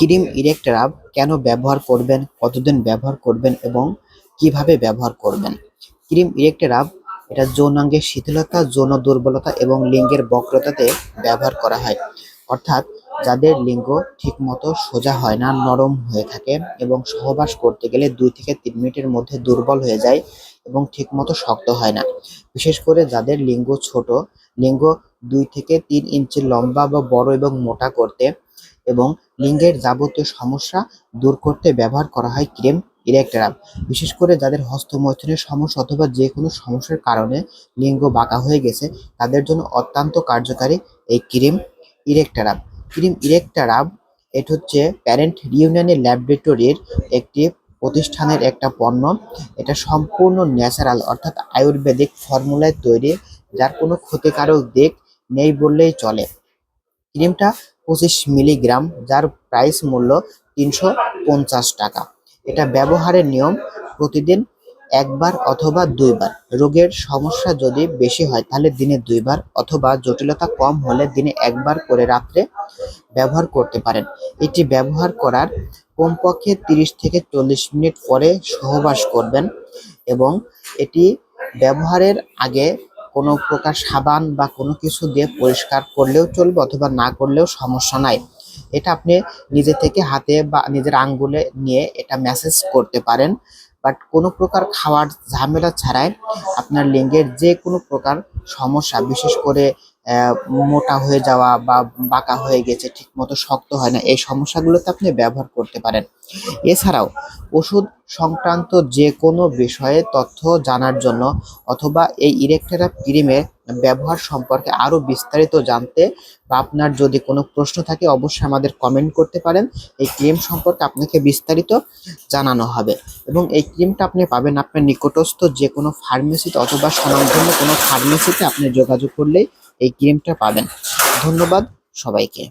Cream erect রাব কেন ব্যবহার করবেন, কতদিন ব্যবহার করবেন এবং কিভাবে ব্যবহার করবেন? ক্রিম ইরেক্ট রাব এটা যৌনাঙ্গের শিথিলতা, যৌন দুর্বলতা এবং লিঙ্গের বক্রতাতে ব্যবহার করা হয়। অর্থাৎ যাদের লিঙ্গ ঠিকমতো সোজা হয় না, নরম হয়ে থাকে এবং সহবাস করতে গেলে 2 থেকে 3 মিনিটের মধ্যে দুর্বল হয়ে যায় এবং ঠিকমতো শক্ত হয় না। বিশেষ করে যাদের লিঙ্গ ছোট, লিঙ্গ 2 থেকে 3 ইঞ্চি লম্বা বা বড় এবং মোটা করতে এবং লিঙ্গের যাবতীয় সমস্যা দূর করতে ব্যবহার করা হয় ক্রিম ইরেক্ট রাব। বিশেষ করে যাদের হস্তমৈথুনের সমস্যা অথবা যে কোনো সমস্যার কারণে লিঙ্গ বাঁকা হয়ে গেছে, তাদের জন্য অত্যন্ত কার্যকারী এই ক্রিম ইরেক্ট রাব। ক্রিম ইরেক্ট রাব এটা হচ্ছে প্যারেন্ট রিউনানি ল্যাবরেটরির একটি প্রতিষ্ঠানের একটা পণ্য। এটা সম্পূর্ণ ন্যাচারাল অর্থাৎ আয়ুর্বেদিক ফর্মুলায় তৈরি, যার কোনো ক্ষতিকারক দিক নেই বললেই চলে। ক্রিমটা 25 মিলিগ্রাম, যার প্রাইস মূল্য 350 টাকা। এটা ব্যবহারের নিয়ম প্রতিদিন একবার অথবা 2 বার। রোগের সমস্যা যদি বেশি হয় তাহলে দিনে 2 বার অথবা জটিলতা কম হলে দিনে 1 বার করে রাত্রে ব্যবহার করতে পারেন। এটি ব্যবহার করার কমপক্ষে 30 থেকে 40 মিনিট পরে সহবাস করবেন এবং এটি ব্যবহারের আগে কোনো প্রকার সাবান বা কোনো কিছু দিয়ে পরিষ্কার করলেও চলবে অথবা না করলেও সমস্যা নাই। এটা আপনি নিজে থেকে হাতে বা নিজের আঙ্গুলে নিয়ে এটা ম্যাসেজ করতে পারেন। বাট কোনো প্রকার খাওয়ার ঝামেলা ছাড়াই আপনার লিঙ্গের যে কোনো প্রকার সমস্যা, বিশেষ করে মোটা হয়ে যাওয়া বা বাঁকা হয়ে গেছে, ঠিকমতো শক্ত হয় না, এই সমস্যাগুলোতে আপনি ব্যবহার করতে পারেন। এছাড়াও ওষুধ সংক্রান্ত যে কোনো বিষয়ে তথ্য জানার জন্য অথবা এই ইরেক্ট রাব ক্রিমের ব্যবহার সম্পর্কে আরও বিস্তারিত জানতে বা আপনার যদি কোনো প্রশ্ন থাকে অবশ্যই আমাদের কমেন্ট করতে পারেন। এই ক্রিম সম্পর্কে আপনাকে বিস্তারিত জানানো হবে এবং এই ক্রিমটা আপনি পাবেন আপনার নিকটস্থ যে কোনো ফার্মেসিতে অথবা স্বনামধন্য কোনো ফার্মেসিতে আপনি যোগাযোগ করলেই এই ক্রিমটা পাবেন। ধন্যবাদ সবাইকে।